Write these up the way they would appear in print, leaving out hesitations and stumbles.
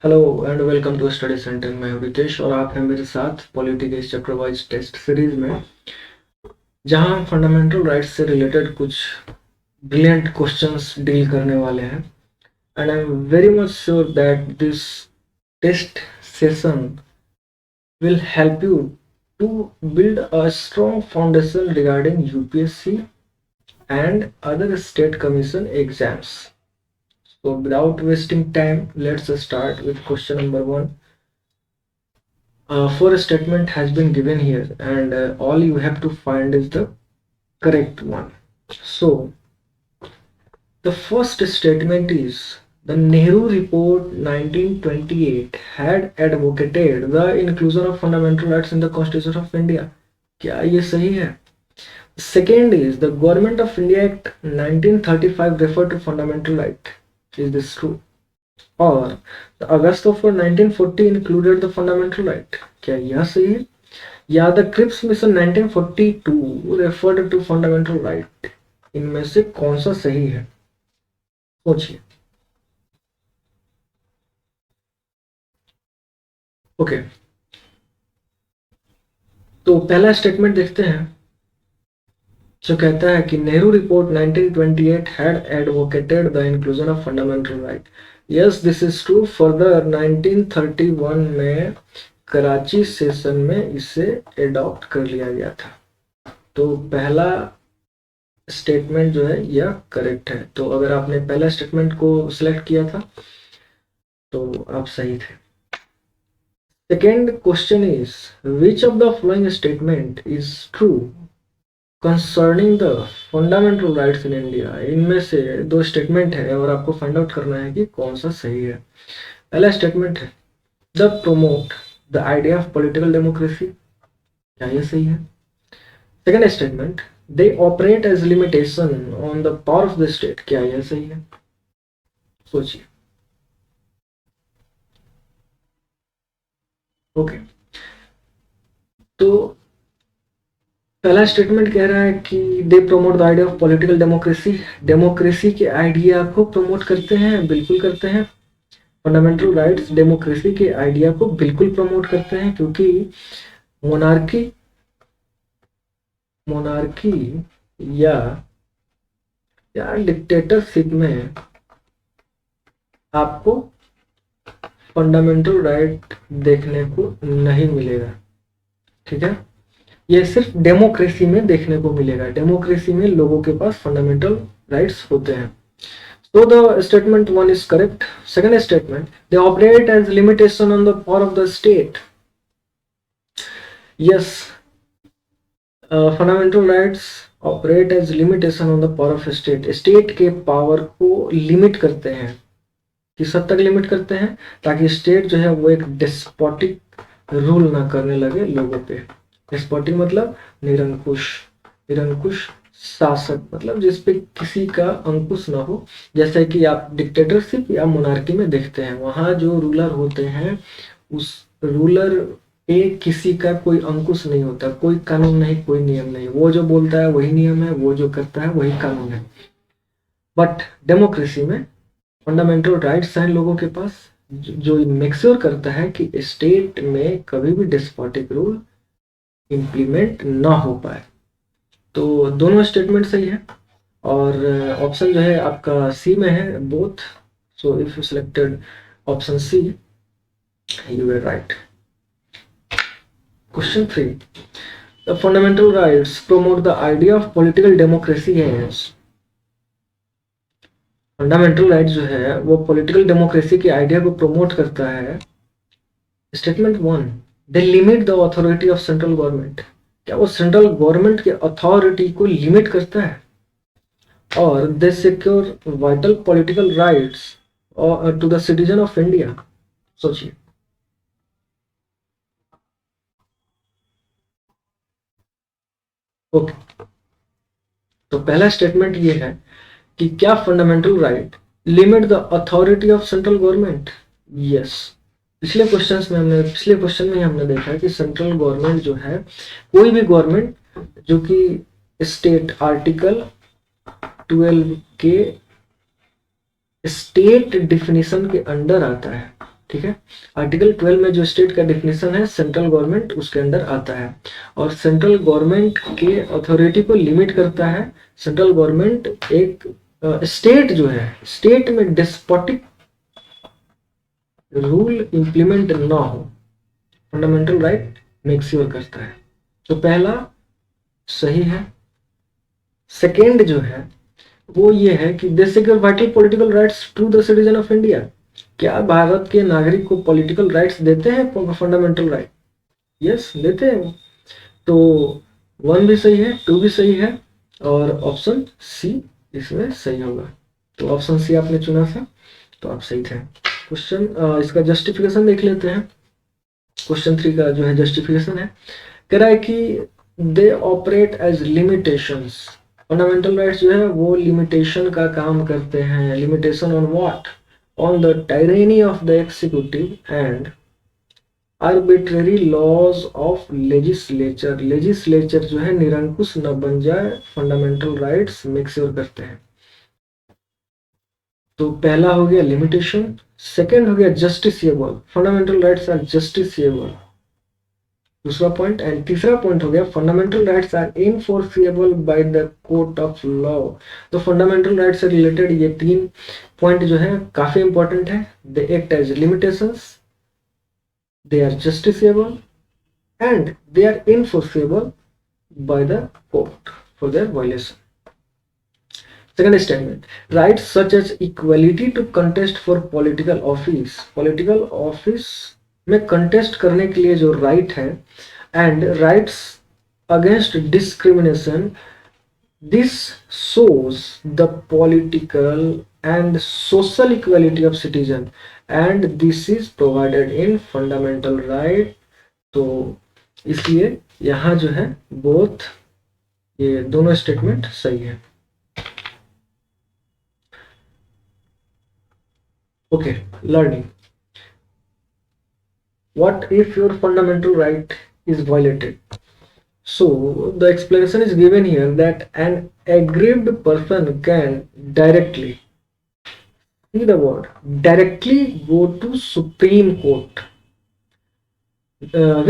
Hello and welcome to study centre. मैं हूं रितेश और आप हैं मेरे साथ पॉलिटी के इस चैप्टर वाइज टेस्ट सीरीज में, जहां हम फंडामेंटल राइट्स से रिलेटेड कुछ ब्रिलियंट क्वेश्चंस डील करने वाले हैं। And I am very much sure that this test session will help you to build a strong foundation regarding UPSC and other state commission exams. So without wasting time, let's start with question number one. For a statement has been given here, and all you have to find is the correct one. So the first statement is the Nehru Report 1928 had advocated the inclusion of fundamental rights in the Constitution of India. क्या ये सही है? Second is the Government of India Act 1935 referred to fundamental right. Is this true? और the August of 1940 included the fundamental right. क्या यह सही है? या the Cripps mission 1942 referred to fundamental right? इनमें से कौन सा सही है? सोचिए। ओके, तो पहला स्टेटमेंट देखते हैं जो कहता है कि Nehru report 1928 had advocated the inclusion of fundamental right. Yes, this is true. Further 1931 में कराची सेशन में इसे एडॉप्ट कर लिया गया था। तो पहला स्टेटमेंट जो है यह करेक्ट है। तो अगर आपने पहला स्टेटमेंट को सिलेक्ट किया था तो आप सही थे। Second question is which of the following statement is true concerning the fundamental rights in India? इनमें से दो स्टेटमेंट है और आपको फाइंड आउट करना है कि कौन सा सही है। पहला स्टेटमेंट है the promote the idea of political democracy. क्या ये सही है? Second statement they operate as limitation on the power of the state. क्या यह सही है? सोचिए। ओके, तो पहला स्टेटमेंट कह रहा है कि they promote the idea of political democracy. Democracy के आइडिया को प्रमोट करते हैं, बिल्कुल करते हैं। फंडामेंटल राइट्स डेमोक्रेसी के आइडिया को बिल्कुल प्रमोट करते हैं, क्योंकि मोनार्की या डिक्टेटरशिप में आपको फंडामेंटल राइट देखने को नहीं मिलेगा। ठीक है, ये सिर्फ डेमोक्रेसी में देखने को मिलेगा। डेमोक्रेसी में लोगों के पास फंडामेंटल राइट्स होते हैं। So the statement one is correct. Second statement, they operate as limitation on the power of the state. Yes, fundamental rights operate as limitation on the power of state. State के power को limit करते हैं। किस हद तक limit करते हैं? ताकि स्टेट जो है वो एक डेस्पोटिक रूल ना करने लगे लोगों पे। डेस्पोटिक मतलब निरंकुश शासक, मतलब जिसपे किसी का अंकुश ना हो। जैसे कि आप डिक्टेटरशिप या मोनार्की में देखते हैं, वहां जो रूलर होते हैं उस रूलर पे किसी का कोई अंकुश नहीं होता, कोई कानून नहीं, कोई नियम नहीं। वो जो बोलता है वही नियम है, वो जो करता है वही कानून है। बट डेमोक्रेसी में फंडामेंटल राइट्स हैं लोगों के पास, जो मेक श्योर करता है कि स्टेट में कभी भी डेस्पोटिक रूल इंप्लीमेंट ना हो पाए। तो दोनों स्टेटमेंट सही है और ऑप्शन जो है आपका सी में है, both. So if you selected option C, you are right. Question 3, the fundamental rights promote the idea of political democracy है। फंडामेंटल राइट जो है वो पॉलिटिकल डेमोक्रेसी के आइडिया को प्रमोट करता है। Statement 1, they limit the authority of central government. क्या वो सेंट्रल गवर्नमेंट के अथॉरिटी को लिमिट करता है? और they secure vital political rights to the citizen of India. सोचिए। ओके, तो पहला स्टेटमेंट ये है कि क्या fundamental right limit the authority of central government? Yes. पिछले क्वेश्चन में हमने देखा कि सेंट्रल गवर्नमेंट जो है, कोई भी गवर्नमेंट जो कि स्टेट आर्टिकल 12 के स्टेट डिफिनीशन के अंडर आता है, ठीक है। आर्टिकल 12 में जो स्टेट का डिफिनेशन है, सेंट्रल गवर्नमेंट उसके अंदर आता है, और सेंट्रल गवर्नमेंट के अथॉरिटी को लिमिट करता है। सेंट्रल गवर्नमेंट एक स्टेट जो है, स्टेट में डेस्पोटिक रूल इंप्लीमेंट ना हो, फंडामेंटल राइट मेक श्योर करता है। तो पहला सही है। सेकेंड जो है वो ये है कि they secure vital political rights to the citizen of India. क्या भारत के नागरिक को पॉलिटिकल राइट्स देते हैं फंडामेंटल राइट? यस, देते हैं वो। तो 1 भी सही है, 2 भी सही है, और ऑप्शन सी इसमें सही होगा। तो ऑप्शन सी आपने चुना था, तो आप सही थे। क्वेश्चन इसका जस्टिफिकेशन देख लेते हैं। क्वेश्चन 3 का जो है जस्टिफिकेशन है, कह रहा है कि they operate as limitations. Fundamental rights जो है वो लिमिटेशन का काम करते हैं। Limitation on what? On the tyranny of the executive and arbitrary laws of legislature. Legislature जो है निरंकुश न बन जाए, फंडामेंटल राइट्स मेक श्योर करते हैं। तो पहला हो गया लिमिटेशन, सेकेंड हो गया justiciable, fundamental rights are justiciable, दूसरा पॉइंट। एंड तीसरा पॉइंट हो गया fundamental rights are enforceable by the court of law. तो फंडामेंटल राइट्स से रिलेटेड ये 3 पॉइंट जो है काफी इंपॉर्टेंट है। They act as limitations, they are justiciable, and they are enforceable by the court for their violation. Second statement, rights such as equality to contest for political office, political office में contest करने के लिए जो right है, and rights against discrimination, this shows the political and social equality of citizen, and this is provided in fundamental right। तो इसलिए यहाँ जो है बोथ ये दोनों स्टेटमेंट सही है। Okay, learning. What if your fundamental right is violated? So the explanation is given here that an aggrieved person can directly, see the word, directly go to Supreme Court,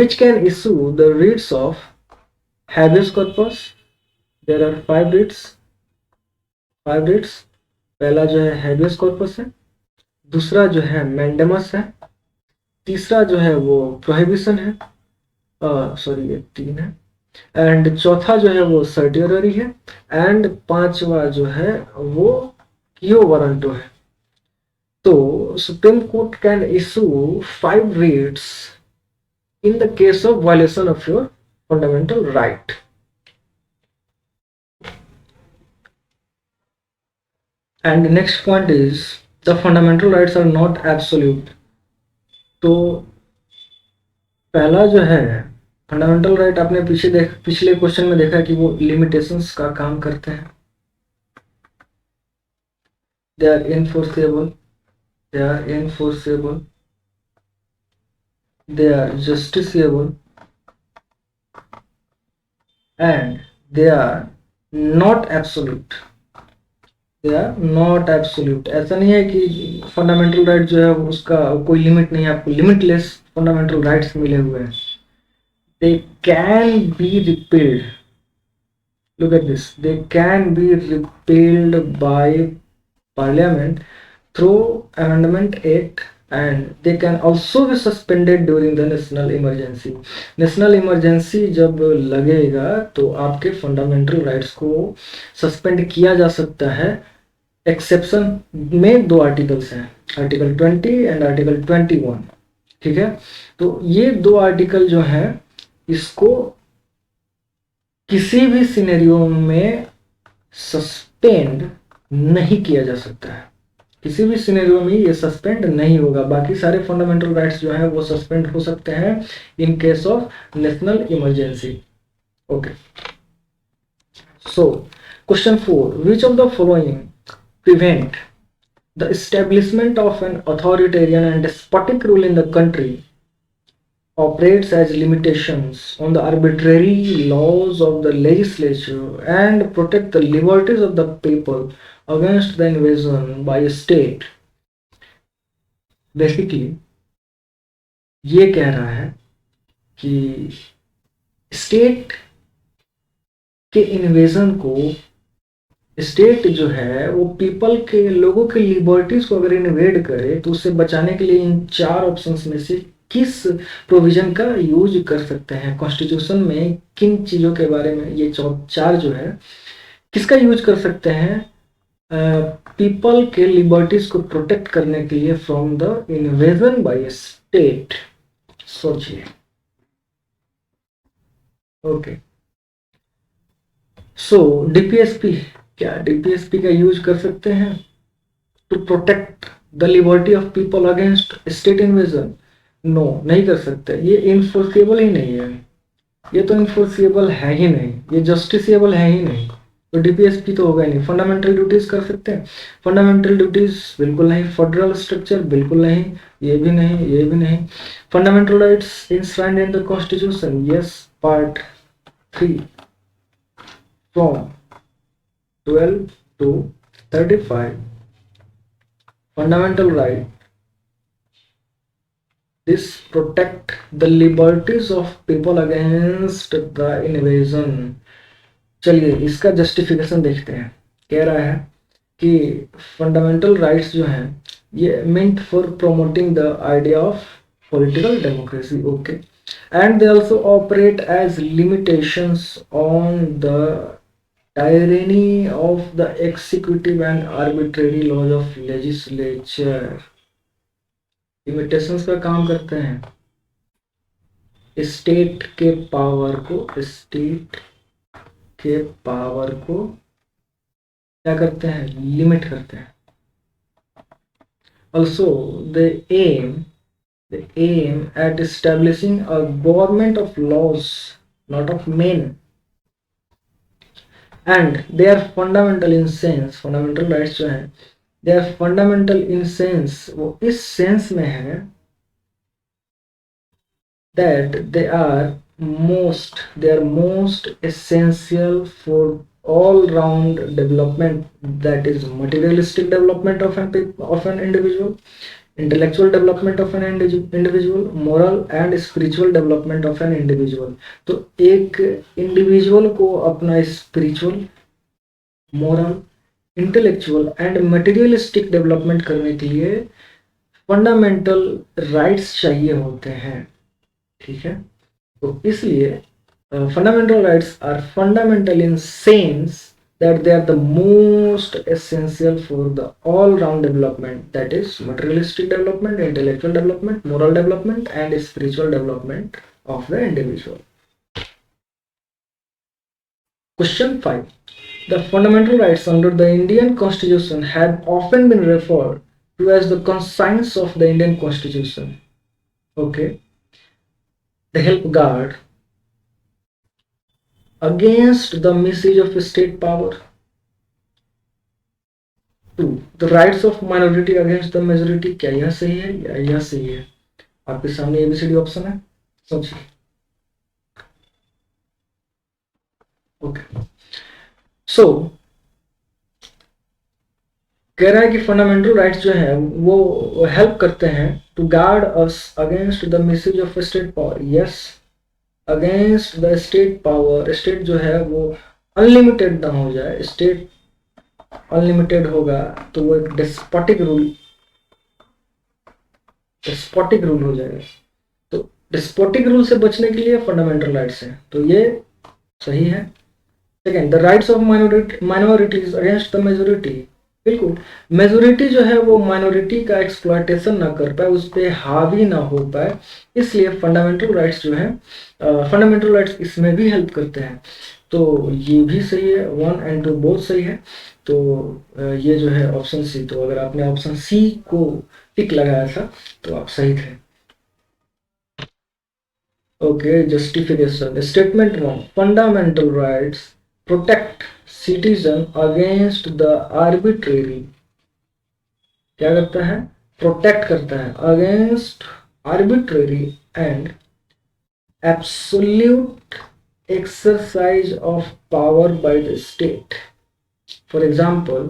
which can issue the writs of habeas corpus. There are 5 writs, 5 writs। पहला जो है habeas corpus है, दूसरा जो है mandamus है, तीसरा जो है वो prohibition है, सॉरी ये 3 है, एंड चौथा जो है वो सर्टियररी है, एंड पांचवा जो है वो क्यो वारंटो है। तो supreme court can issue 5 writs in the case of violation of your fundamental right. And next point is the fundamental rights are not absolute. तो पहला जो है फंडामेंटल राइट आपने पिछले क्वेश्चन में देखा कि वो लिमिटेशंस का काम करते हैं। They are enforceable, they are enforceable, they are justiciable, and they are not absolute. They are not absolute. ऐसा नहीं है कि फंडामेंटल राइट जो है उसका कोई लिमिट नहीं है, आपको लिमिटलेस फंडामेंटल राइट्स मिले हुए हैं। They can be repealed. Look at this. They can be repealed by Parliament through Amendment Act, and they can also be suspended during the national emergency. National emergency जब लगेगा तो आपके fundamental rights को suspend किया जा सकता है। Exception में 2 आर्टिकल्स हैं, आर्टिकल 20 एंड आर्टिकल 21। ठीक है, तो ये 2 आर्टिकल जो हैं इसको किसी भी सिनेरियो में सस्पेंड नहीं किया जा सकता है। किसी भी सिनेरियो में ये सस्पेंड नहीं होगा। बाकी सारे फंडामेंटल राइट्स जो है वो सस्पेंड हो सकते हैं in case of national emergency. Okay, so question 4, which of the following prevent the establishment of an authoritarian and despotic rule in the country, operates as limitations on the arbitrary laws of the legislature and protect the liberties of the people against the invasion by a state? Basically ये कह रहा है कि state के invasion को, state जो है वो पीपल के, लोगों के लिबर्टीज को अगर इन्वेड करे तो उससे बचाने के लिए इन चार ऑप्शंस में से किस प्रोविजन का यूज कर सकते हैं, कॉन्स्टिट्यूशन में किन चीजों के बारे में ये चार जो है किसका यूज कर सकते हैं पीपल के लिबर्टीज को प्रोटेक्ट करने के लिए from the invasion by state. सोचिए। ओके, सो डीपीएसपी, क्या डीपीएसपी का यूज कर सकते हैं to protect the liberty of people against state invasion? No, नहीं कर सकते, ये इनफोर्सेबल ही नहीं है, ये तो इनफोर्सेबल है ही नहीं, ये जस्टिसेबल है ही नहीं, तो डीपीएसपी तो होगा ही नहीं। फंडामेंटल ड्यूटीज कर सकते हैं? फंडामेंटल ड्यूटीज बिल्कुल नहीं। फेडरल स्ट्रक्चर बिल्कुल नहीं, ये भी नहीं, ये भी नहीं। Fundamental rights enshrined in the constitution, yes, part 3 from 12 to 35, fundamental right, this protect the liberties of people against the invasion। चलिए इसका जस्टिफिकेशन देखते हैं। कह रहा है कि फंडामेंटल राइट्स जो हैं ये meant for promoting the idea of political democracy, okay, and they also operate as limitations on the tyranny of the executive and arbitrary laws of legislature। Limitations का काम करते हैं स्टेट के पावर को, state के पावर को क्या करते हैं, लिमिट करते हैं। Also they aim at establishing a government of laws, not of men, and they are fundamental in sense, fundamental rights जो है they are fundamental in sense, वो इस सेंस में है that they are most essential for all round development, that is materialistic development of an individual, intellectual development of an individual, moral and spiritual development of an individual। तो एक individual को अपना spiritual, moral, intellectual and materialistic development करने के लिए fundamental rights चाहिए होते हैं, ठीक है। तो इसलिए fundamental rights are fundamental in sense that they are the most essential for the all round development, that is materialistic development, intellectual development, moral development and spiritual development of the individual। Question 5, the fundamental rights under the Indian Constitution have often been referred to as the conscience of the Indian Constitution, okay, they help guard against the misuse of state power। 2, the rights of minority against the majority, क्या यह सही है या यह सही है? आपके सामने एबीसीडी ऑप्शन है, सोचिए। ओके, सो कह रहा है कि फंडामेंटल राइट्स जो है वो हेल्प करते हैं to guard us against the misuse of state power. Yes, against the state power, state जो है वो अनलिमिटेड ना हो जाए। स्टेट अनलिमिटेड होगा तो वो एक डेस्पोटिक रूल हो जाएगा। तो डेस्पोटिक रूल से बचने के लिए फंडामेंटल राइट्स हैं, तो ये सही है। Second, the rights of minorities against the majority, बिल्कुल, मेजोरिटी जो है वो माइनॉरिटी का एक्सप्लॉयटेशन ना कर पाए, उस पर हावी ना हो पाए, इसलिए फंडामेंटल राइट्स जो है, फंडामेंटल राइट्स इसमें भी हेल्प करते हैं। तो ये भी सही है, 1 and 2 बोथ सही है। तो ये जो है ऑप्शन सी, तो अगर आपने ऑप्शन सी को टिक लगाया था तो आप सही थे। Okay, justification, statement 1, fundamental rights protect citizen against the arbitrary, क्या करता है, प्रोटेक्ट करता है against arbitrary and absolute exercise of power by the state। For example,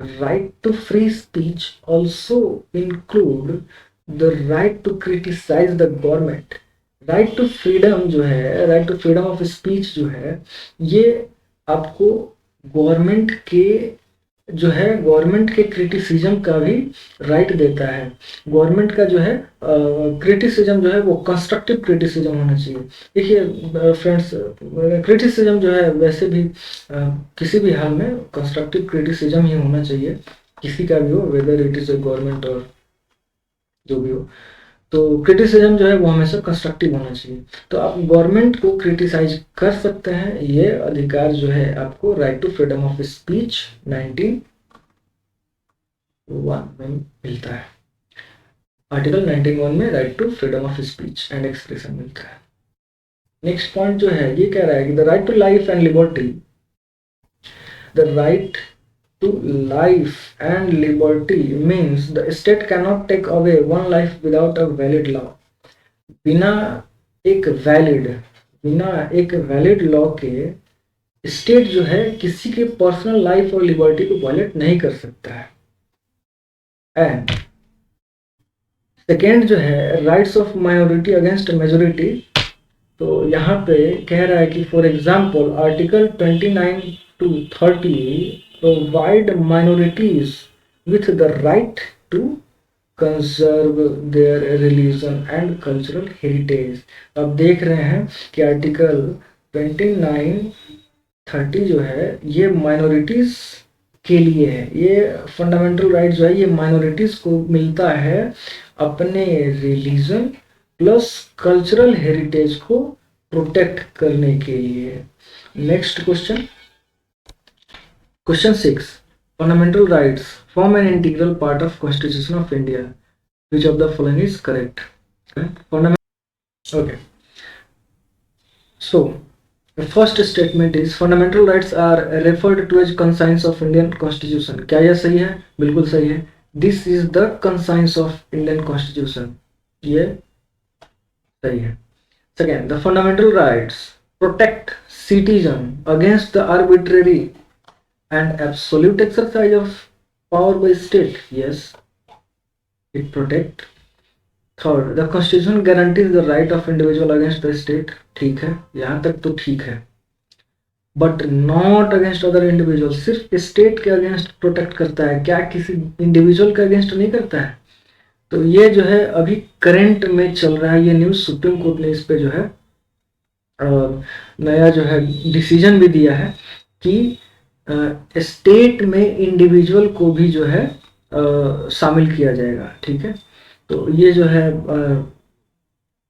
right to free speech also include the right to criticise the government. Right to freedom जो है, right to freedom of speech जो है, ये आपको government के जो है, government के क्रिटिसिज्म का भी राइट देता है। गवर्नमेंट का जो है क्रिटिसिज्म जो है वो कंस्ट्रक्टिव क्रिटिसिज्म होना चाहिए। देखिए फ्रेंड्स, क्रिटिसिज्म जो है वैसे भी किसी भी हाल में कंस्ट्रक्टिव क्रिटिसिज्म ही होना चाहिए, किसी का भी हो, whether it is a government और जो भी हो। तो क्रिटिसिज्म जो है वो हमेशा कंस्ट्रक्टिव होना चाहिए। तो आप गवर्नमेंट को क्रिटिसाइज कर सकते हैं, ये अधिकार जो है आपको right to freedom of speech 19(1) में मिलता है। आर्टिकल 19(1) में right to freedom of speech and expression मिलता है। नेक्स्ट पॉइंट जो है ये कह रहा है कि the right to life and liberty, the right to life and liberty means the state cannot take away one life without a valid law। बिना एक वैलिड बिना एक वैलिड लॉ के स्टेट जो है किसी के पर्सनल लाइफ और लिबर्टी को वायलेट नहीं कर सकता है। एंड सेकेंड जो है rights of minority against majority. तो यहाँ पे कह रहा है कि for example article 29 to 30 provide minorities with the right to conserve their religion and cultural heritage। अब देख रहे हैं कि आर्टिकल 29-30 जो है ये माइनॉरिटीज के लिए है। ये फंडामेंटल राइट जो है ये माइनॉरिटीज को मिलता है अपने रिलीजन प्लस कल्चरल हेरिटेज को प्रोटेक्ट करने के लिए। Next question, question 6, fundamental rights form an integral part of Constitution of India. Which of the following is correct? Okay. So the first statement is fundamental rights are referred to as conscience of Indian Constitution। क्या यह सही है? बिल्कुल सही है। This is the conscience of Indian Constitution। ये सही है। Second, the fundamental rights protect citizen against the arbitrary and absolute exercise of power by state। Yes, it protect। Third, the constitution guarantees the right of individual against the state। ठीक है, यहाँ तक तो ठीक है। But not against other individual, सिर्फ state के against protect करता है, क्या किसी इंडिविजुअल के अगेंस्ट नहीं करता है। तो ये जो है अभी करंट में चल रहा है, ये न्यूज़ सुप्रीम कोर्ट ने इस पे जो है नया जो है डिसीजन भी दिया है कि स्टेट में इंडिविजुअल को भी जो है शामिल किया जाएगा। ठीक है, तो ये जो है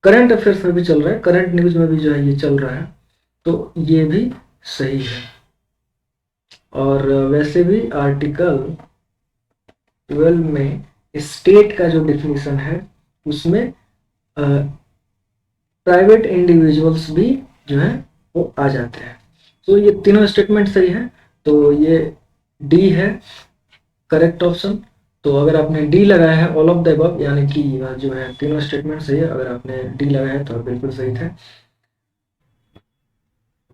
करंट अफेयर्स में भी चल रहा है, करंट न्यूज़ में भी जो है ये चल रहा है, तो ये भी सही है। और वैसे भी आर्टिकल 12 में स्टेट का जो डेफिनेशन है उसमें प्राइवेट इंडिविजुअल्स भी जो है वो आ जाते हैं। तो ये तीनों स्टेटमेंट सही है, तो ये डी है करेक्ट ऑप्शन। तो अगर आपने डी लगाया है ऑल ऑफ द अबव, यानी कि जो है तीनों स्टेटमेंट सही है, अगर आपने डी लगाया है तो बिल्कुल सही थे।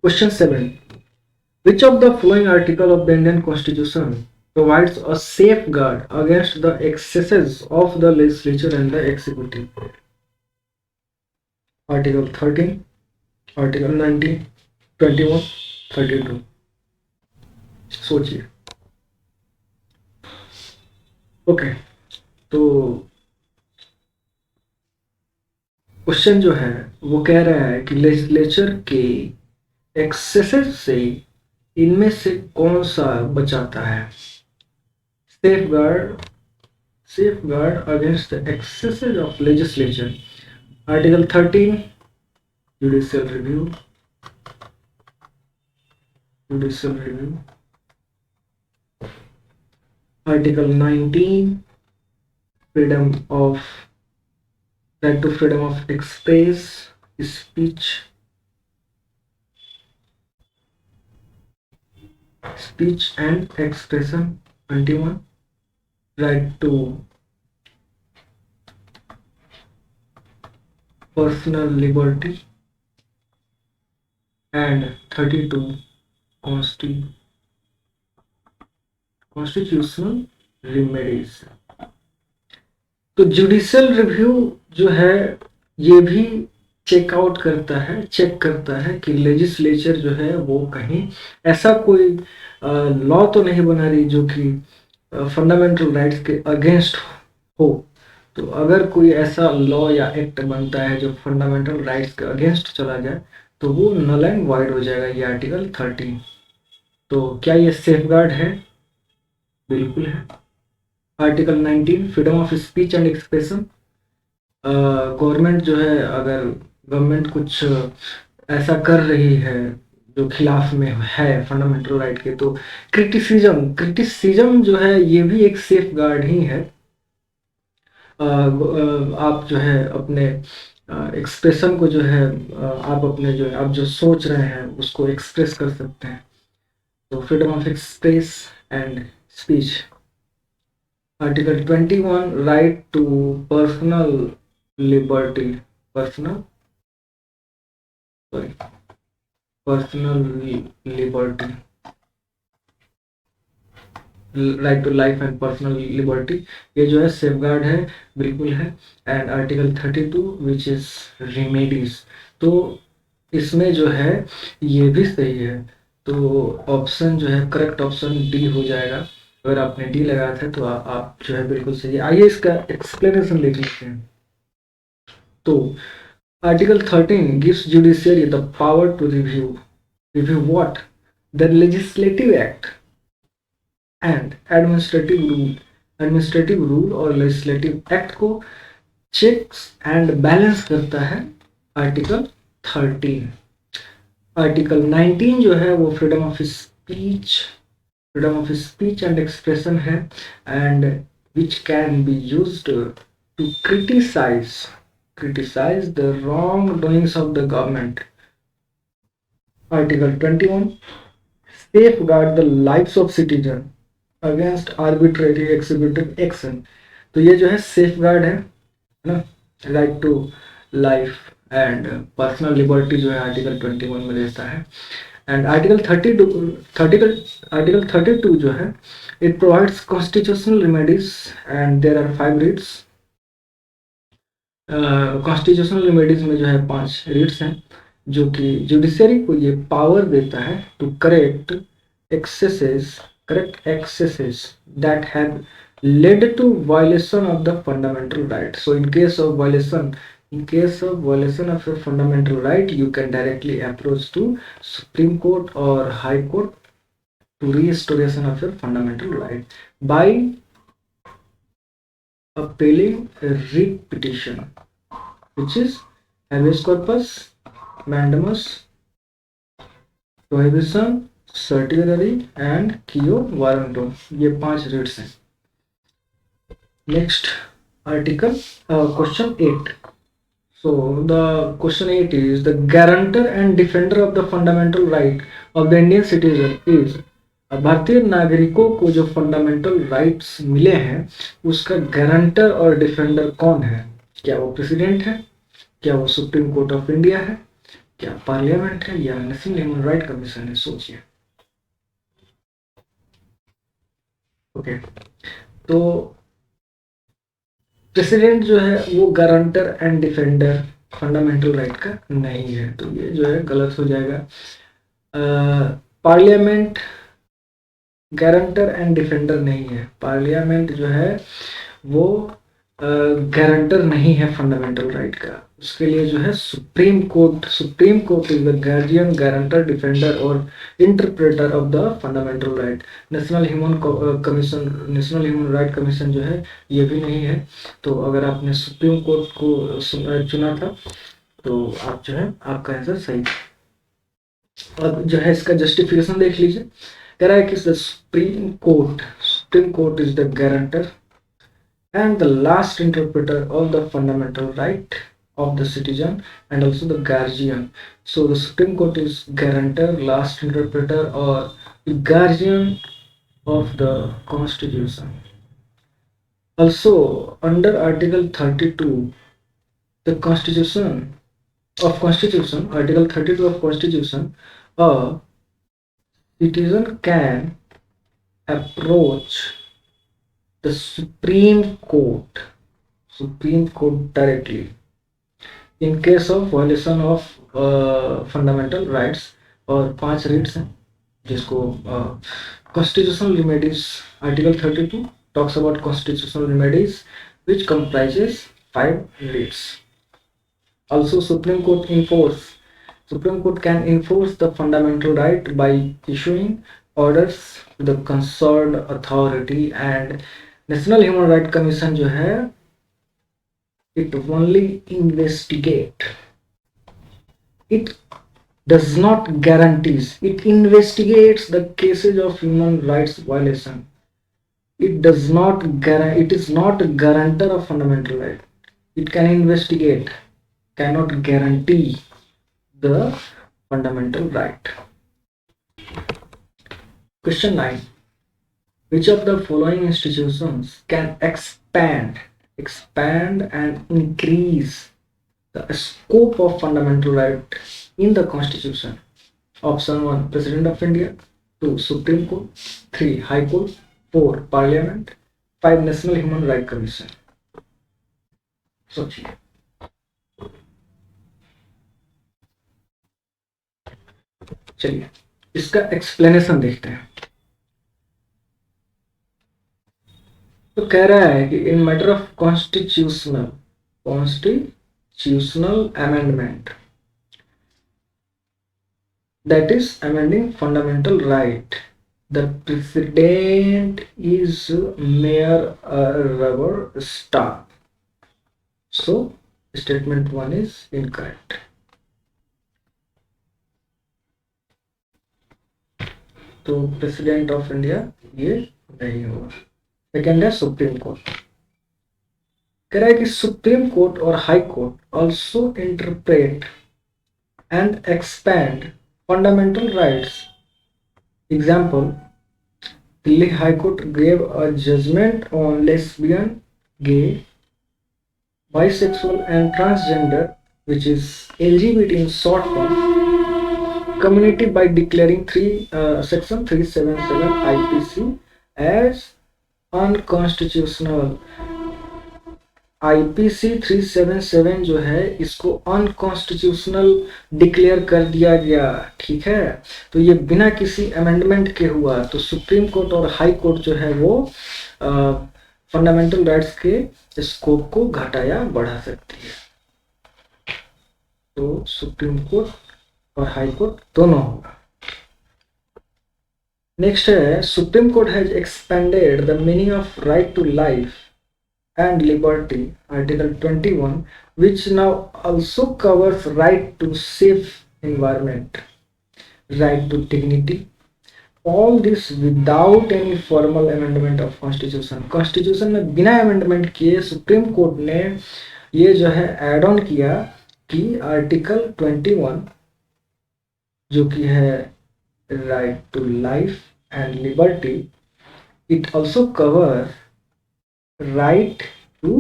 Question 7, which of the following article of the Indian Constitution provides a safeguard against the excesses of the legislature and the executive? Article 13, Article 19, 21, 32। सोचिए। ओके, तो क्वेश्चन जो है वो कह रहा है कि लेजिस्लेचर के एक्सेसेस से इनमें से कौन सा बचाता है? safeguard against the excesses of legislature। Article 13, judicial review। Article 19, right to freedom of speech and expression। 21, right to personal liberty। and 32, constitutional remedies। तो जुडिशियल रिव्यू जो है ये भी चेक करता है कि लेजिस्लेचर जो है वो कहीं ऐसा कोई लॉ तो नहीं बना रही जो कि फंडामेंटल राइट्स के अगेंस्ट हो। तो अगर कोई ऐसा लॉ या एक्ट बनता है जो फंडामेंटल राइट्स के अगेंस्ट चला जाए तो वो नल एंड वाइड हो जाएगा, ये आर्टिकल 13। तो क्या ये सेफगार्ड है? बिल्कुल है। Article 19 freedom of speech and expression. Government जो है, अगर गवर्नमेंट कुछ ऐसा कर रही है जो खिलाफ में है फंडामेंटल राइट के, तो क्रिटिसिज्म जो है ये भी एक सेफ गार्ड ही है। आप जो है अपने एक्सप्रेशन को जो है आप अपने जो है आप जो सोच रहे हैं उसको एक्सप्रेस कर सकते हैं। तो freedom of express and speech. Article 21 right to personal liberty, personal sorry personal liberty, right to life and personal liberty, ये जो है सेफगार्ड है, बिल्कुल है। And article 32 which is remedies, तो इसमें जो है ये भी सही है। तो ऑप्शन जो है करेक्ट ऑप्शन डी हो जाएगा। अगर आपने डी लगाया था तो आप जो है बिल्कुल सही है। आइए इसका एक्सप्लेनेशन लिख लेते हैं। तो article 13 gives judiciary the power to review what? The legislative act and administrative rule और legislative act को checks and balance करता है आर्टिकल 13। आर्टिकल 19 जो है वो freedom of speech and expression है, and which can be used to criticize the wrongdoings of the government. Article 21 safeguard the lives of citizen against arbitrary executive action. तो ये जो है safeguard है ना, right to life and personal liberty जो है article 21 में रहता है। एंड आर्टिकल 32 जो है it provides constitutional remedies and there are 5 reads। Constitutional remedies में जो है 5 रीट्स हैं जो कि जुडिशरी को ये पावर देता है to correct excesses that have led to violation of the fundamental right. So in case of violation of your fundamental right, you can directly approach to Supreme Court or High Court to restoration of your fundamental right by appealing a writ petition, which is habeas corpus, mandamus, prohibition, certiorari and quo warranto। ये 5 रीट्स हैं। Next article question 8। So the question 8 is the guarantor and defender of the fundamental right of the Indian citizen is, भारतीय नागरिकों को जो fundamental rights मिले हैं उसका guarantor और डिफेंडर कौन है? क्या वो प्रेसिडेंट है, क्या वो सुप्रीम कोर्ट ऑफ इंडिया है, क्या पार्लियामेंट है, या नेशनल ह्यूमन राइट कमीशन है? सोचिए। ओके, तो प्रेसिडेंट जो है वो guarantor and defender fundamental right का नहीं है, तो ये जो है गलत हो जाएगा। पार्लियामेंट गारंटर एंड डिफेंडर नहीं है। पार्लियामेंट जो है वो गारंटर नहीं है फंडामेंटल राइट का। उसके लिए जो है supreme court is the guardian, guarantor, defender और interpreter of the fundamental right. National human right commission जो है ये भी नहीं है। तो अगर आपने सुप्रीम कोर्ट को चुना था तो आप जो है आपका आंसर सही। अब जो है इसका जस्टिफिकेशन देख लीजिए। कह रहा है कि supreme court is the guarantor and the last interpreter of the fundamental right of the citizen and also the guardian. So the Supreme Court is guarantor, last interpreter or the guardian of the Constitution. Also under Article 32 the Article 32 of Constitution, a citizen can approach the Supreme Court supreme court directly in case of violation of fundamental rights, और 5 reads हैं जिसको constitutional remedies, article 32 talks about constitutional remedies which comprises 5 reads. Also, Supreme Court can enforce the fundamental right by issuing orders to the concerned authority, and National Human Rights Commission जो है it only investigate. It does not guarantees. It investigates the cases of human rights violation. It does not it is not a guarantor of fundamental right. It can investigate, cannot guarantee the fundamental right. Question 9. Which of the following institutions can expand and increase the scope of fundamental right in the Constitution? Option 1, President of India. 2, Supreme Court. 3, High Court. 4, Parliament. 5, National Human Rights Commission. सोचिए। चलिए इसका explanation देखते हैं। तो कह रहा है कि इन matter of constitutional amendment, that is amending fundamental right, the president is mere rubber stamp. So statement 1 is incorrect. तो प्रेसिडेंट ऑफ इंडिया ये नहीं होगा। सेकेंड है सुप्रीम कोर्ट। कह रहा है कि सुप्रीम कोर्ट और high court also interpret and expand fundamental rights. Example, Delhi High Court gave a judgment on lesbian, gay, bisexual and transgender, which is LGBT in short form, community by declaring section 377 IPC as unconstitutional. IPC 377 जो है इसको unconstitutional declare कर दिया गया। ठीक है, तो ये बिना किसी अमेंडमेंट के हुआ। तो सुप्रीम कोर्ट और हाई कोर्ट जो है वो फंडामेंटल राइट्स के स्कोप को घटा या बढ़ा सकती है। तो सुप्रीम कोर्ट और हाई कोर्ट दोनों होगा। नेक्स्ट है, supreme court has expanded the meaning of right to life and liberty, article 21, which now also covers right to safe environment, right to dignity, all this without any formal amendment of constitution में बिना amendment किए supreme court ने ये जो है add on किया कि article 21 जो कि है right to life and liberty, it also cover right to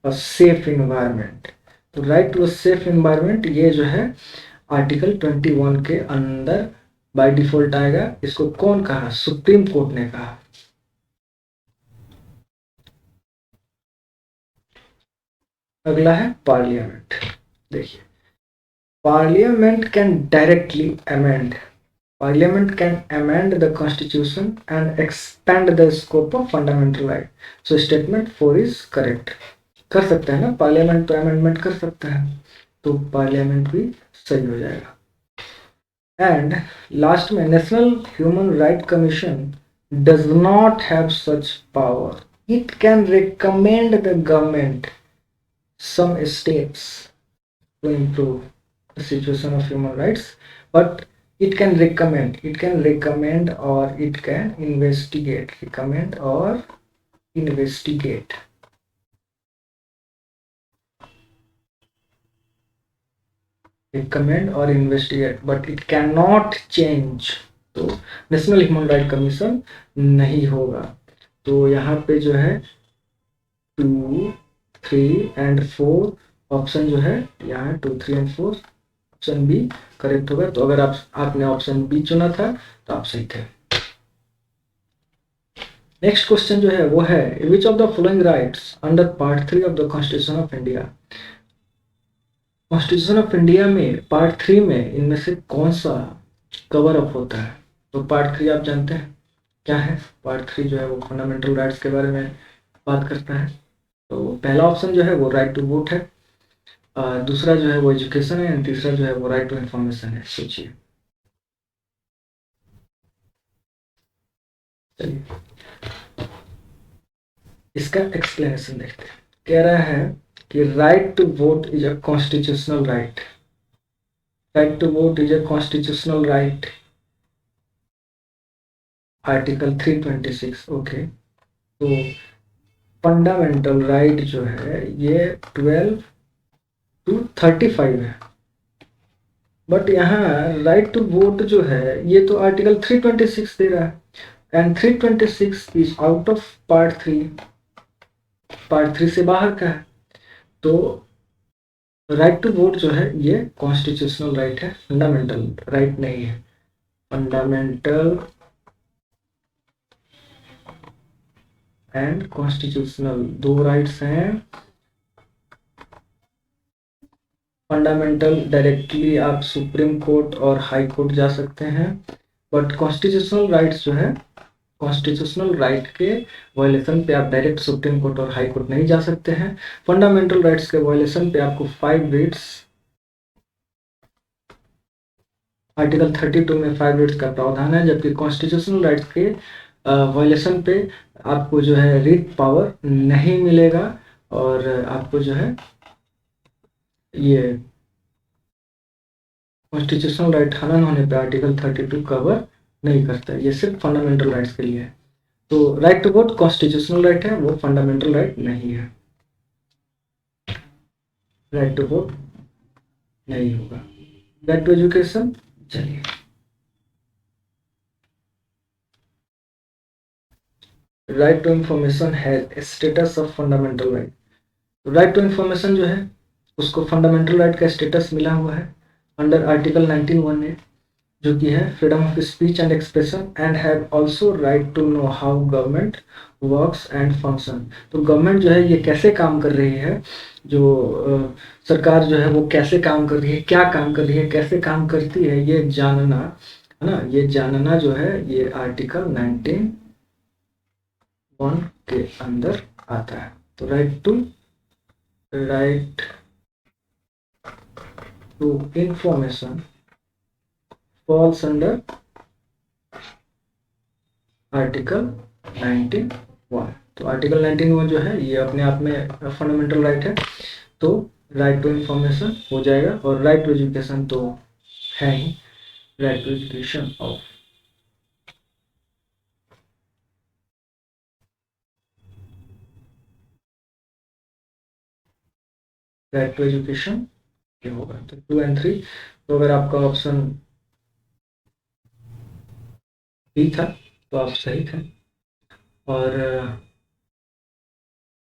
a safe environment. तो right to a safe environment ये जो है आर्टिकल 21 के अंदर बाय डिफॉल्ट आएगा। इसको कौन कहा? सुप्रीम कोर्ट ने कहा। अगला है पार्लियामेंट। देखिए, parliament can directly amend, Parliament can amend the constitution and expand the scope of fundamental right. So statement 4 is correct. कर सकते हैं ना, पार्लियामेंट तो अमेंडमेंट कर सकता है, तो पार्लियामेंट भी सही हो जाएगा। एंड लास्ट में, national human right commission does not have such power. It can recommend the government some steps to improve the situation of human rights, but it can recommend or it can investigate, recommend or investigate. Recommend or investigate, but it cannot change. तो national human right commission नहीं होगा। तो यहाँ पे जो है 2, 3 and 4 option जो है यहाँ 2, 3 and 4 ऑप्शन बी करेक्ट होगा। तो अगर आपने ऑप्शन बी चुना था तो आप सही थे। नेक्स्ट क्वेश्चन जो है वो है which of the following rights under part 3 of the constitution of India. Constitution of India में पार्ट 3 में इनमें से कौन सा कवर अप होता है। तो पार्ट 3 आप जानते हैं क्या है। पार्ट 3 जो है वो फंडामेंटल राइट्स के बारे में बात करता है। तो पहला ऑप्शन जो है वो राइट टू वोट है, दूसरा जो है वो एजुकेशन है, एंड तीसरा जो है वो राइट टू इंफॉर्मेशन है। सोचिए। चलिए इसका एक्सप्लेनेशन देखते हैं। कह रहा है कि right to vote is a constitutional right. Right to vote is a constitutional right, article 326। Okay, तो फंडामेंटल राइट जो है ये 12 to 35 है, बट यहाँ राइट टू वोट जो है ये तो आर्टिकल 326 दे रहा है, and 326 is out of part 3, part 3 से बाहर का है। तो राइट टू वोट जो है ये कॉन्स्टिट्यूशनल राइट है, फंडामेंटल राइट नहीं है। फंडामेंटल एंड कॉन्स्टिट्यूशनल दो राइट्स हैं। फंडामेंटल डायरेक्टली आप सुप्रीम कोर्ट और हाई कोर्ट जा सकते हैं, बट कॉन्स्टिट्यूशनल राइट्स जो है, कॉन्स्टिट्यूशनल राइट के वायलेशन पे आप डायरेक्ट सुप्रीम कोर्ट और हाई कोर्ट नहीं जा सकते हैं। फंडामेंटल राइट्स के वायलेशन पे आपको 5 रेट्स, आर्टिकल 32 में 5 रेट्स का प्रावधान है, जबकि कॉन्स्टिट्यूशनल राइट्स के वायलेशन पे आपको जो है रीट पावर नहीं मिलेगा, और आपको जो है ये कॉन्स्टिट्यूशनल राइट हनन होने पे आर्टिकल 32 कवर नहीं करता है। ये सिर्फ फंडामेंटल राइट्स के लिए है। तो right to vote constitutional right है, वो फंडामेंटल राइट नहीं है। राइट टू वोट नहीं होगा। राइट टू एजुकेशन, चलिए right to information has status of fundamental right. Right to information जो है उसको फंडामेंटल राइट का स्टेटस मिला हुआ है अंडर आर्टिकल 19(1)(a), जो कि है freedom of speech and expression, and have also right to know how government works and function. तो गवर्नमेंट जो है ये कैसे काम कर रही है, जो सरकार जो है वो कैसे काम कर रही है, क्या काम कर रही है, कैसे काम करती है, ये जानना है ना। ये जानना जो है ये आर्टिकल 19(1) के अंदर आता है। तो right to information falls under article 19(1). तो आर्टिकल 19(1) जो है ये अपने आप में फंडामेंटल राइट है। तो राइट टू इंफॉर्मेशन हो जाएगा, और राइट टू एजुकेशन तो है ही। Right to education of right to education ये होगा। तो 2 and 3, तो अगर आपका ऑप्शन बी था तो आप सही थे, और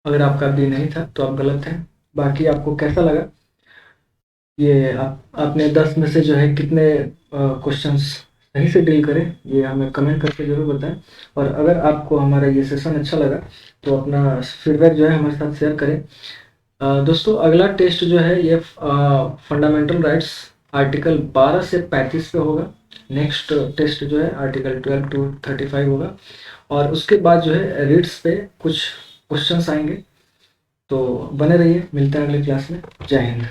अगर आपका बी नहीं था तो आप गलत हैं। बाकी आपको कैसा लगा ये, आपने 10 में से जो है कितने क्वेश्चंस सही से डील करें, ये हमें कमेंट करके ज़रूर बताएं। और अगर आपको हमारा ये सेशन अच्छा लगा तो अपना फीडबैक जो है हमारे साथ शेयर करें। दोस्तों अगला टेस्ट जो है ये फंडामेंटल राइट्स आर्टिकल 12 से 35 पे होगा। नेक्स्ट टेस्ट जो है आर्टिकल 12 to 35 होगा, और उसके बाद जो है रीड्स पे कुछ क्वेश्चंस आएंगे। तो बने रहिए, मिलते हैं अगले क्लास में। जय हिंद।